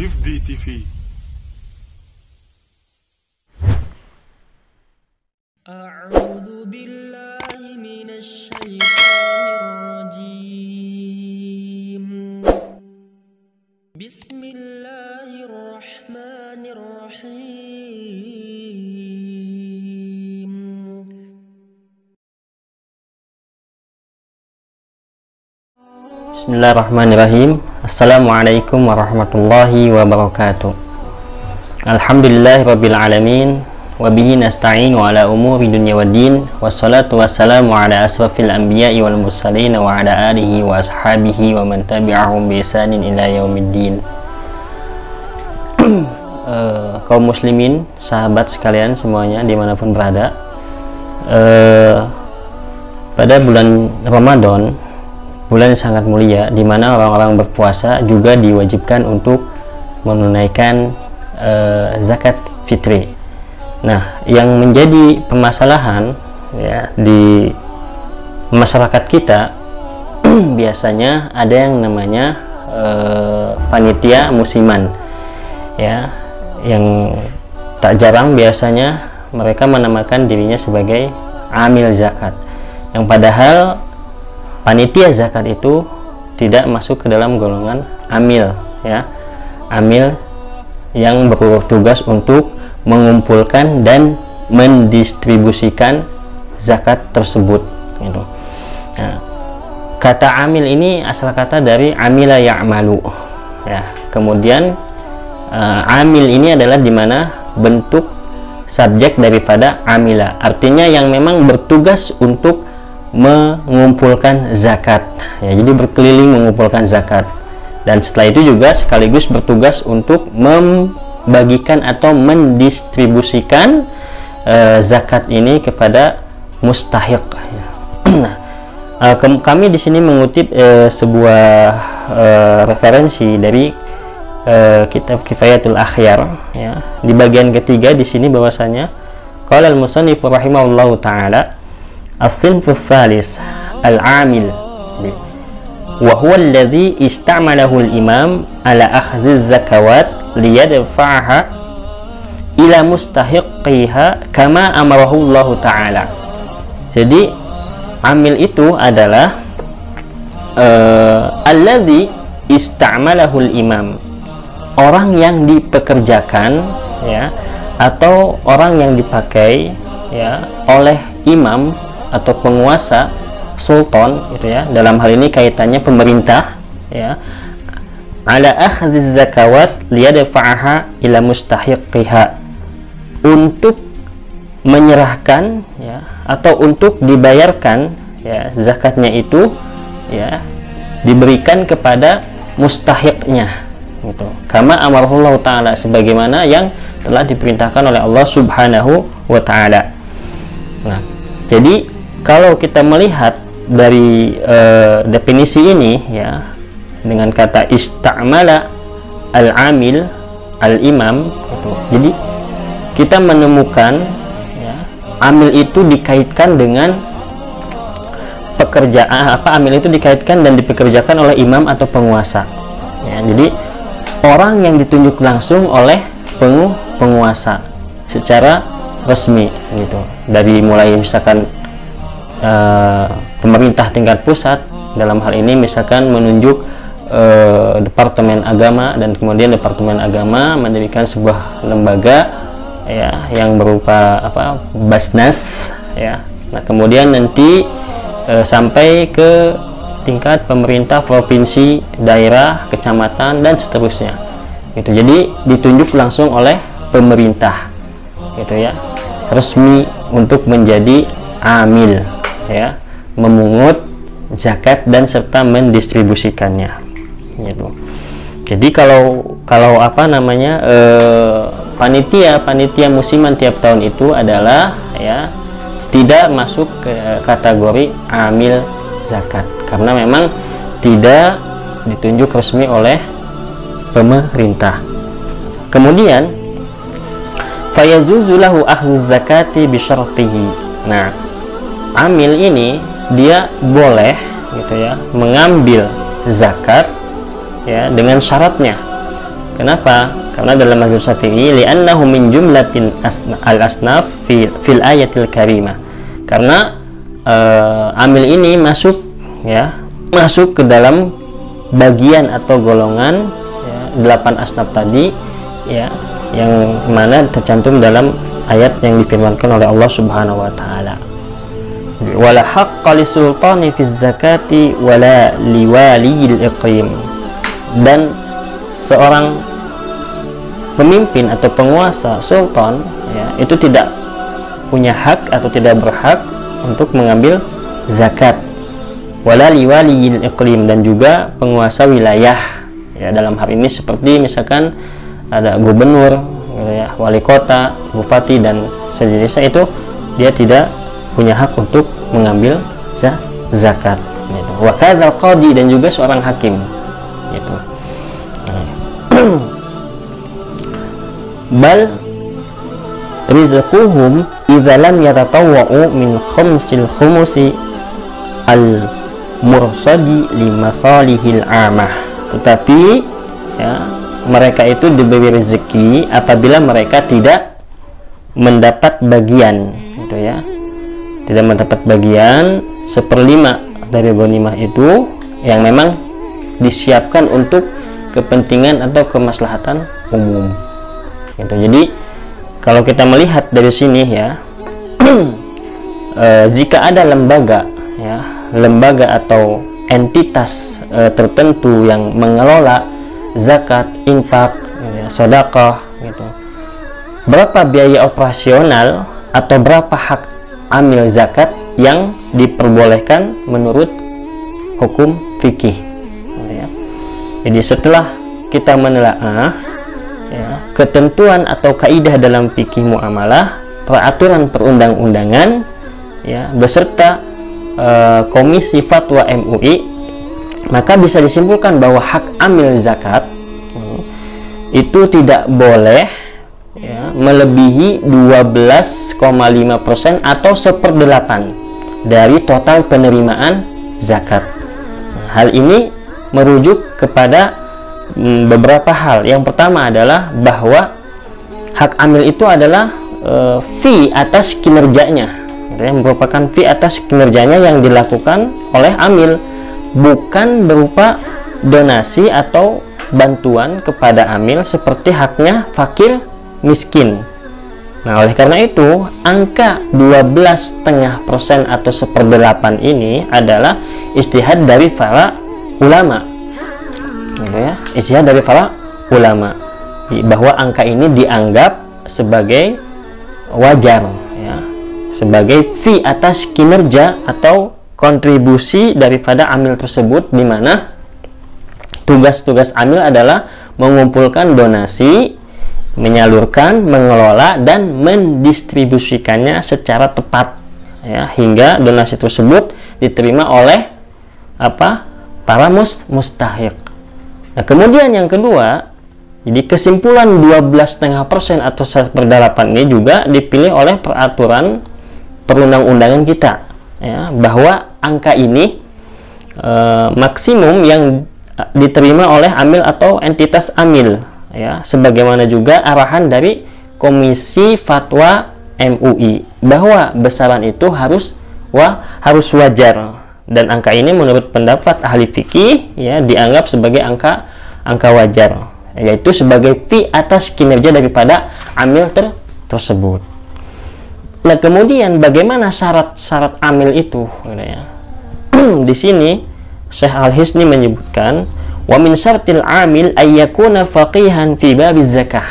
Hifdi TV. أعوذ بالله من الشيطان الرجيم بسم الله الرحمن الرحيم Bismillahirrahmanirrahim. Assalamualaikum warahmatullahi wabarakatuh. Alhamdulillahirabbil alamin. Wabihi nasta'inu ala umuri dunya waddin. Wassalatu wassalamu ala asrafil anbiya'i wal mursalin wa ala alihi wa ashabihi wa man tabi'ahum bi ihsanin ila yaumiddin. Kaum muslimin, sahabat sekalian semuanya dimanapun berada, pada bulan Ramadan, bulan yang sangat mulia, di mana orang-orang berpuasa juga diwajibkan untuk menunaikan zakat fitri. Nah, yang menjadi permasalahan ya di masyarakat kita biasanya ada yang namanya panitia musiman, ya, yang tak jarang biasanya mereka menamakan dirinya sebagai amil zakat, yang padahal panitia zakat itu tidak masuk ke dalam golongan amil, ya. Amil yang bertugas untuk mengumpulkan dan mendistribusikan zakat tersebut, gitu. Nah, kata amil ini asal kata dari amila ya'malu, ya. Kemudian amil ini adalah dimana bentuk subjek daripada amila, artinya yang memang bertugas untuk mengumpulkan zakat, ya. Jadi berkeliling mengumpulkan zakat, dan setelah itu juga sekaligus bertugas untuk membagikan atau mendistribusikan zakat ini kepada mustahiq. Nah, kami di sini mengutip sebuah referensi dari kitab Kifayatul Akhyar, ya. Di bagian ketiga di sini bahwasanya qala al-musannif rahimahullahu taala as-sinfus tsalis al-amil wa huwa alladhi ista'malahu al-imam ala akhdhi az-zakawat liyadfa'aha ila mustahiqiha kama amarahu Allah taala. Jadi amil itu adalah alladhi ista'malahu al-imam, orang yang dipekerjakan, ya, atau orang yang dipakai, ya, oleh imam atau penguasa, sultan, gitu ya. Dalam hal ini kaitannya pemerintah, ya. Ala akhdhiz zakawat liyadfa'aha ila mustahiqiha, untuk menyerahkan, ya, atau untuk dibayarkan, ya, zakatnya itu, ya, diberikan kepada mustahiqnya, gitu. Kama amarahullah ta'ala, sebagaimana yang telah diperintahkan oleh Allah subhanahu wa ta'ala. Nah, jadi kalau kita melihat dari definisi ini, ya, dengan kata ista'mala al-amil al-imam, gitu. Jadi kita menemukan, ya, amil itu dikaitkan dengan pekerjaan, amil itu dikaitkan dan dipekerjakan oleh imam atau penguasa, ya. Jadi orang yang ditunjuk langsung oleh penguasa secara resmi, gitu. Dari mulai misalkan pemerintah tingkat pusat, dalam hal ini misalkan menunjuk Departemen Agama, dan kemudian Departemen Agama mendirikan sebuah lembaga, ya, yang berupa Basnas, ya. Nah, kemudian nanti sampai ke tingkat pemerintah provinsi, daerah, kecamatan, dan seterusnya, gitu. Jadi ditunjuk langsung oleh pemerintah, gitu ya, resmi untuk menjadi amil, ya, memungut zakat dan serta mendistribusikannya, gitu. Jadi kalau panitia musiman tiap tahun itu adalah, ya, tidak masuk ke kategori amil zakat, karena memang tidak ditunjuk resmi oleh pemerintah. Kemudian fayazuzu lahu akhdhu zakati bi syartihi. Nah, amil ini dia boleh, gitu ya, mengambil zakat, ya, dengan syaratnya. Kenapa? Karena dalam mazhab Syafi'i li'annahu min jumlatin al-asnaf fil ayatil karimah. Karena amil ini masuk ke dalam bagian atau golongan 8 asnaf tadi ya, yang mana tercantum dalam ayat yang difirmankan oleh Allah Subhanahu wa taala. Wala haqqa lisultani fiz zakati wala liwaliyil iqlim. Dan seorang pemimpin atau penguasa sultan ya, itu tidak punya hak atau tidak berhak untuk mengambil zakat. Wala liwaliyil iqlim, dan juga penguasa wilayah ya, dalam hal ini seperti misalkan ada gubernur ya, wali kota, bupati dan sejenisnya, itu dia tidak punya hak untuk mengambil zakat gitu. Wa kadzal qadi, dan juga seorang hakim gitu. Bal rizquhum idza lam yatatawwa'u min khamsil khumusi al mursadi li masalihil amah. Tetapi ya, mereka itu diberi rezeki apabila mereka tidak mendapat bagian gitu ya, tidak mendapat bagian 1/5 dari ghanimah itu yang memang disiapkan untuk kepentingan atau kemaslahatan umum gitu. Jadi kalau kita melihat dari sini ya, jika ada lembaga ya, lembaga atau entitas tertentu yang mengelola zakat, infak, ya, sedekah gitu, berapa biaya operasional atau berapa hak amil zakat yang diperbolehkan menurut hukum fikih ya. Jadi setelah kita menelaah ya, ketentuan atau kaidah dalam fikih muamalah, peraturan perundang-undangan ya, beserta komisi fatwa MUI, maka bisa disimpulkan bahwa hak amil zakat itu tidak boleh ya, melebihi 12,5% atau 1/8 dari total penerimaan zakat. Hal ini merujuk kepada beberapa hal. Yang pertama adalah bahwa hak amil itu adalah fee atas kinerjanya, yang merupakan fee atas kinerjanya yang dilakukan oleh amil, bukan berupa donasi atau bantuan kepada amil seperti haknya fakir miskin. Nah, oleh karena itu angka 12,5% atau 1/8 ini adalah ijtihad dari para ulama gitu ya, ijtihad dari para ulama bahwa angka ini dianggap sebagai wajar ya, sebagai fee atas kinerja atau kontribusi daripada amil tersebut, di mana tugas-tugas amil adalah mengumpulkan donasi, menyalurkan, mengelola, dan mendistribusikannya secara tepat ya, hingga donasi tersebut diterima oleh para mustahiq. Nah, kemudian yang kedua, jadi kesimpulan 12,5% atau 1/8 ini juga dipilih oleh peraturan perundang-undangan kita ya, bahwa angka ini maksimum yang diterima oleh amil atau entitas amil ya, sebagaimana juga arahan dari komisi fatwa MUI bahwa besaran itu harus wajar, dan angka ini menurut pendapat ahli fikih ya, dianggap sebagai angka wajar, yaitu sebagai fee atas kinerja daripada amil tersebut. Nah, kemudian bagaimana syarat-syarat amil itu gitu ya. Di sini Syekh Al-Hisni menyebutkan wa min syartil amil ayyakuna faqihan fi babiz zakah.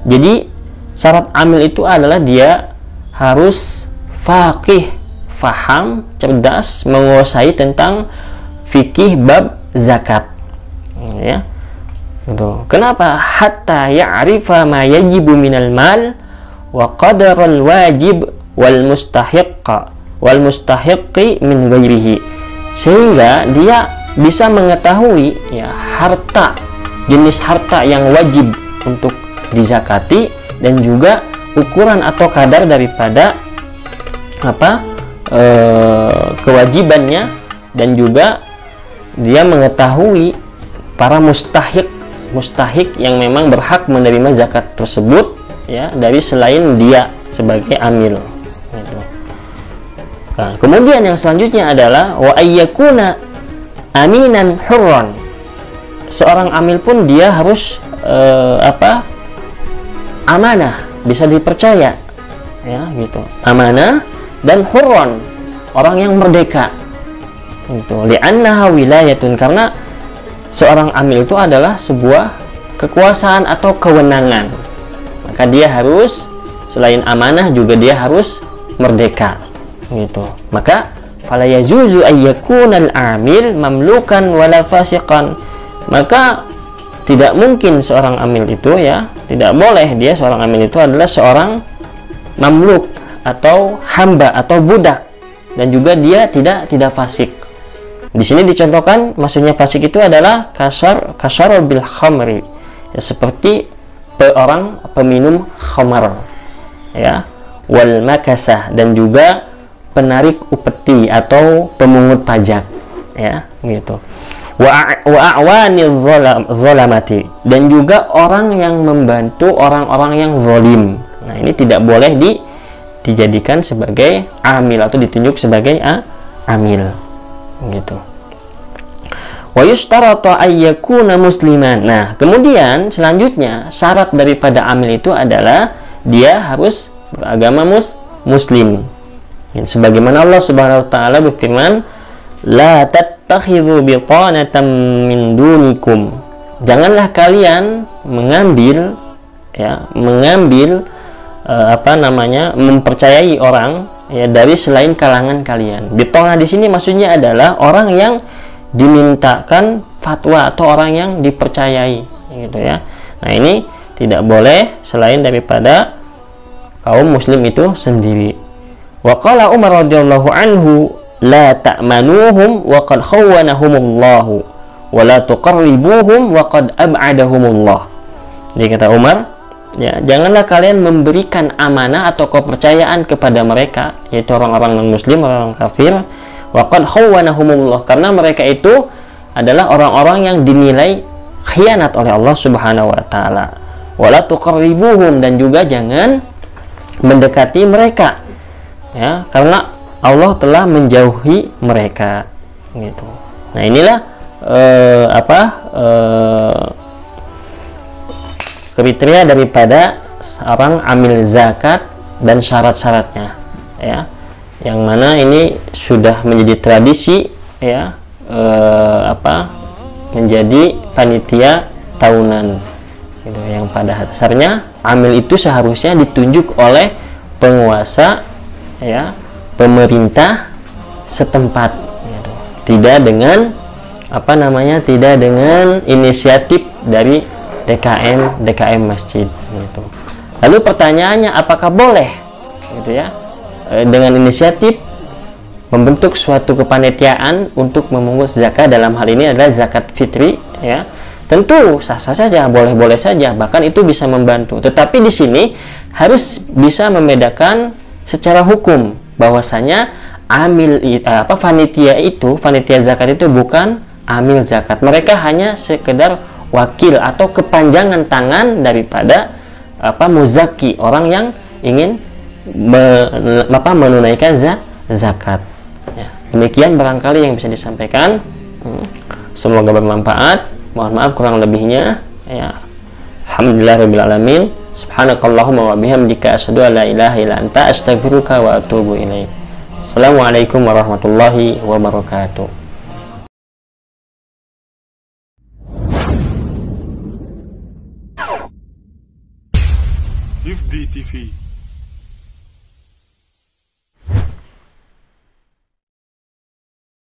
Jadi syarat amil itu adalah dia harus faqih, faham, cerdas, menguasai tentang fikih bab zakat ya. Gitu. Kenapa? Hatta ya'rifa ma yajibu minal mal wa qadaral wajib wal mustahiqqi min ghairihi, sehingga dia bisa mengetahui ya, harta, jenis harta yang wajib untuk dizakati, dan juga ukuran atau kadar daripada kewajibannya, dan juga dia mengetahui para mustahiq mustahik yang memang berhak menerima zakat tersebut ya dari selain dia sebagai amil gitu. Nah, kemudian yang selanjutnya adalah wa ayyakuna aminan hurran. Seorang amil pun dia harus amanah, bisa dipercaya ya gitu. Amanah dan hurran, orang yang merdeka gitu. Li'annaha wilayatun, karena seorang amil itu adalah sebuah kekuasaan atau kewenangan. Maka dia harus selain amanah juga dia harus merdeka gitu. Maka fala yajuzu ayyakuna al-amil mamlukan wala fasiqan. Maka tidak mungkin seorang amil itu ya, tidak boleh dia seorang amil itu adalah seorang mamluk atau hamba atau budak, dan juga dia tidak fasik. Di sini dicontohkan maksudnya fasik itu adalah kasar bil khamri, ya, seperti orang peminum khamar ya, wal makasah, dan juga penarik upeti atau pemungut pajak ya gitu. Wa a'wanil zalamati, dan juga orang yang membantu orang-orang yang zalim. Nah, ini tidak boleh dijadikan sebagai amil atau ditunjuk sebagai amil gitu. Wa yustaratu ayyakuna musliman. Nah, kemudian selanjutnya syarat daripada amil itu adalah dia harus beragama muslim. Sebagaimana Allah Subhanahu wa taala berfirman, la tattakhidhu bitanatan min dunikum. Janganlah kalian mengambil mempercayai orang ya dari selain kalangan kalian. Bitana di sini maksudnya adalah orang yang dimintakan fatwa atau orang yang dipercayai gitu ya. Nah, ini tidak boleh selain daripada kaum muslim itu sendiri. Wa qala Umar radhiyallahu anhu la ta'manuhum wa qad khawwanahumullahu wa la tuqarribuhum wa qad ab'adahumullah. Jadi kata Umar, ya, janganlah kalian memberikan amanah atau kepercayaan kepada mereka, yaitu orang-orang non-muslim, orang kafir, wa qad khawwanahumullah, karena mereka itu adalah orang-orang yang dinilai khianat oleh Allah Subhanahu wa taala. Wa la tuqarribuhum, dan juga jangan mendekati mereka. Ya, karena Allah telah menjauhi mereka gitu. Nah, inilah kriteria daripada seorang amil zakat dan syarat-syaratnya ya, yang mana ini sudah menjadi tradisi ya, menjadi panitia tahunan gitu, yang pada dasarnya amil itu seharusnya ditunjuk oleh penguasa ya, pemerintah setempat gitu. Tidak dengan tidak dengan inisiatif dari DKM masjid gitu. Lalu pertanyaannya, apakah boleh gitu ya dengan inisiatif membentuk suatu kepanitiaan untuk memungut zakat, dalam hal ini adalah zakat fitri ya? Tentu sah-sah saja, boleh-boleh saja, bahkan itu bisa membantu. Tetapi di sini harus bisa membedakan secara hukum bahwasanya amil panitia zakat itu bukan amil zakat. Mereka hanya sekedar wakil atau kepanjangan tangan daripada muzaki, orang yang ingin menunaikan zakat ya. Demikian barangkali yang bisa disampaikan, semoga bermanfaat. Mohon maaf kurang lebihnya ya. Alhamdulillahirabbil alamin. Subhanakallahumma wa bihamdika asyhadu an la ilaha illa anta astaghfiruka wa atubu ilaik. Assalamualaikum warahmatullahi wabarakatuh. IFDI TV